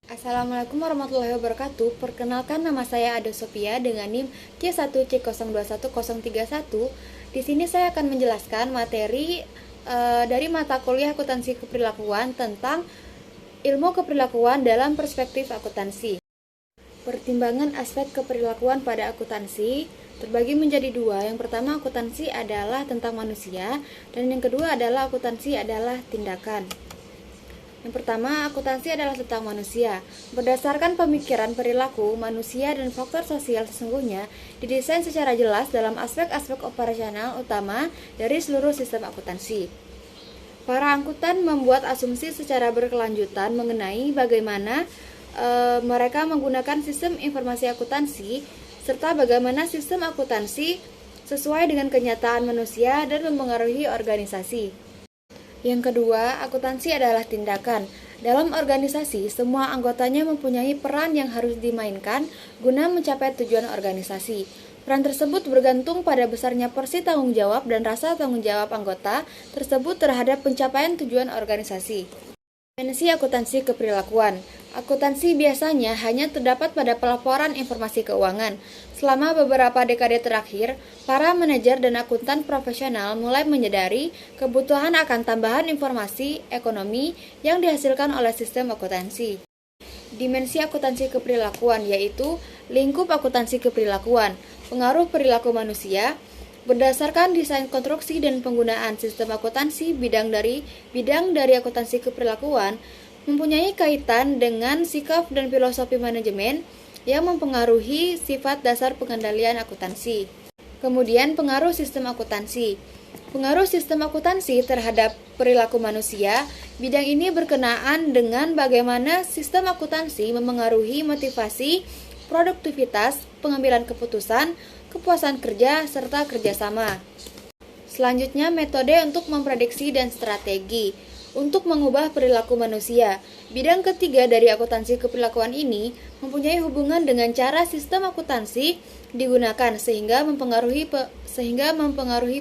Assalamualaikum warahmatullahi wabarakatuh. Perkenalkan, nama saya Ade Sophia dengan NIM C1C021031. Di sini saya akan menjelaskan materi dari mata kuliah akuntansi keperilakuan tentang ilmu keperilakuan dalam perspektif akuntansi. Pertimbangan aspek keperilakuan pada akuntansi terbagi menjadi dua. Yang pertama, akuntansi adalah tentang manusia, dan yang kedua adalah akuntansi adalah tindakan. Yang pertama, akuntansi adalah tentang manusia. Berdasarkan pemikiran perilaku manusia dan faktor sosial sesungguhnya didesain secara jelas dalam aspek-aspek operasional utama dari seluruh sistem akuntansi. Para akuntan membuat asumsi secara berkelanjutan mengenai bagaimana mereka menggunakan sistem informasi akuntansi serta bagaimana sistem akuntansi sesuai dengan kenyataan manusia dan mempengaruhi organisasi. Yang kedua, akuntansi adalah tindakan. Dalam organisasi, semua anggotanya mempunyai peran yang harus dimainkan guna mencapai tujuan organisasi. Peran tersebut bergantung pada besarnya porsi tanggung jawab dan rasa tanggung jawab anggota tersebut terhadap pencapaian tujuan organisasi. Dimensi akuntansi keperilakuan. Akuntansi biasanya hanya terdapat pada pelaporan informasi keuangan. Selama beberapa dekade terakhir, para manajer dan akuntan profesional mulai menyadari kebutuhan akan tambahan informasi ekonomi yang dihasilkan oleh sistem akuntansi. Dimensi akuntansi keperilakuan yaitu lingkup akuntansi keperilakuan, pengaruh perilaku manusia. Berdasarkan desain konstruksi dan penggunaan sistem akuntansi, bidang dari akuntansi keperilakuan mempunyai kaitan dengan sikap dan filosofi manajemen yang mempengaruhi sifat dasar pengendalian akuntansi. Kemudian, pengaruh sistem akuntansi. Pengaruh sistem akuntansi terhadap perilaku manusia, bidang ini berkenaan dengan bagaimana sistem akuntansi memengaruhi motivasi, produktivitas, pengambilan keputusan, kepuasan kerja, serta kerjasama. Selanjutnya, metode untuk memprediksi dan strategi untuk mengubah perilaku manusia. Bidang ketiga dari akuntansi keperilakuan ini mempunyai hubungan dengan cara sistem akuntansi digunakan sehingga mempengaruhi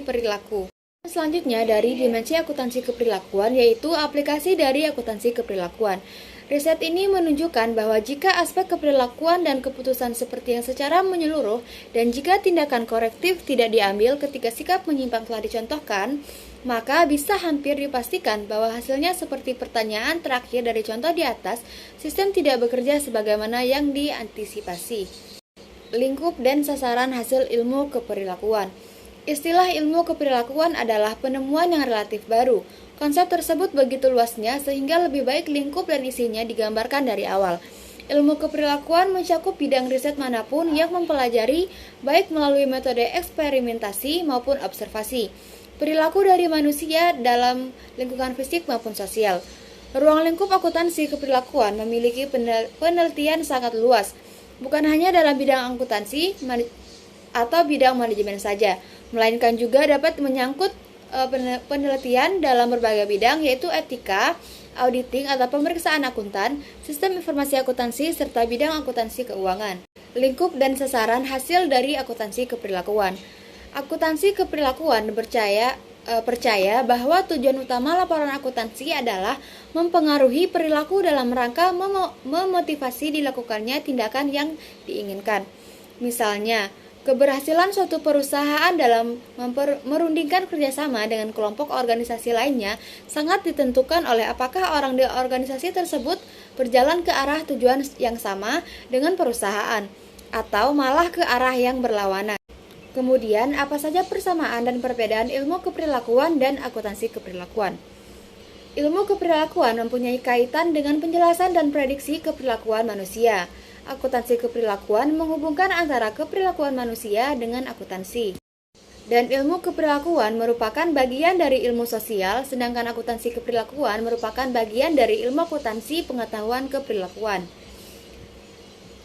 perilaku. Selanjutnya, dari dimensi akuntansi keperilakuan yaitu aplikasi dari akuntansi keperilakuan. Riset ini menunjukkan bahwa jika aspek keperilakuan dan keputusan seperti yang secara menyeluruh dan jika tindakan korektif tidak diambil ketika sikap menyimpang telah dicontohkan, maka bisa hampir dipastikan bahwa hasilnya seperti pertanyaan terakhir dari contoh di atas, sistem tidak bekerja sebagaimana yang diantisipasi. Lingkup dan sasaran hasil ilmu keperilakuan. Istilah ilmu keperilakuan adalah penemuan yang relatif baru. Konsep tersebut begitu luasnya sehingga lebih baik lingkup dan isinya digambarkan dari awal. Ilmu keperilakuan mencakup bidang riset manapun yang mempelajari baik melalui metode eksperimentasi maupun observasi perilaku dari manusia dalam lingkungan fisik maupun sosial. Ruang lingkup akuntansi keperilakuan memiliki penelitian sangat luas, bukan hanya dalam bidang akuntansi atau bidang manajemen saja, melainkan juga dapat menyangkut penelitian dalam berbagai bidang yaitu etika, auditing atau pemeriksaan akuntan, sistem informasi akuntansi, serta bidang akuntansi keuangan. Lingkup dan sasaran hasil dari akuntansi keperilakuan. Akuntansi keperilakuan percaya bahwa tujuan utama laporan akuntansi adalah mempengaruhi perilaku dalam rangka memotivasi dilakukannya tindakan yang diinginkan. Misalnya, keberhasilan suatu perusahaan dalam merundingkan kerjasama dengan kelompok organisasi lainnya sangat ditentukan oleh apakah orang di organisasi tersebut berjalan ke arah tujuan yang sama dengan perusahaan, atau malah ke arah yang berlawanan. Kemudian, apa saja persamaan dan perbedaan ilmu keperilakuan dan akuntansi keperilakuan? Ilmu keperilakuan mempunyai kaitan dengan penjelasan dan prediksi keperilakuan manusia. Akuntansi keperilakuan menghubungkan antara keperilakuan manusia dengan akuntansi. Dan ilmu keperilakuan merupakan bagian dari ilmu sosial, sedangkan akuntansi keperilakuan merupakan bagian dari ilmu akuntansi pengetahuan keperilakuan.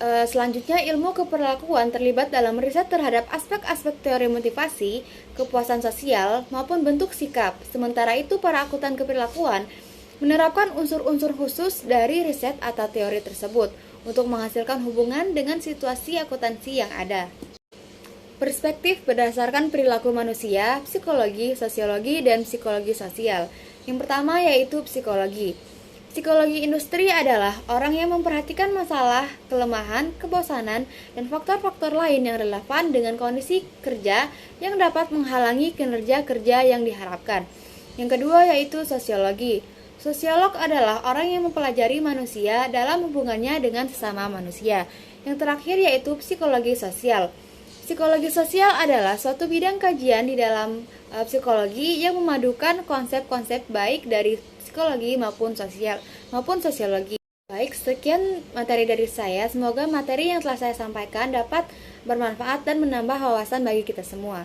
Selanjutnya, ilmu keperilakuan terlibat dalam riset terhadap aspek-aspek teori motivasi, kepuasan sosial, maupun bentuk sikap. Sementara itu, para akuntan keperilakuan menerapkan unsur-unsur khusus dari riset atau teori tersebut untuk menghasilkan hubungan dengan situasi akuntansi yang ada. Perspektif berdasarkan perilaku manusia, psikologi, sosiologi, dan psikologi sosial. Yang pertama yaitu psikologi. Psikologi industri adalah orang yang memperhatikan masalah, kelemahan, kebosanan, dan faktor-faktor lain yang relevan dengan kondisi kerja yang dapat menghalangi kinerja kerja yang diharapkan. Yang kedua yaitu sosiologi. Sosiolog adalah orang yang mempelajari manusia dalam hubungannya dengan sesama manusia. Yang terakhir yaitu psikologi sosial. Psikologi sosial adalah suatu bidang kajian di dalam psikologi yang memadukan konsep-konsep baik dari psikologi maupun sosiologi. Baik, sekian materi dari saya. Semoga materi yang telah saya sampaikan dapat bermanfaat dan menambah wawasan bagi kita semua.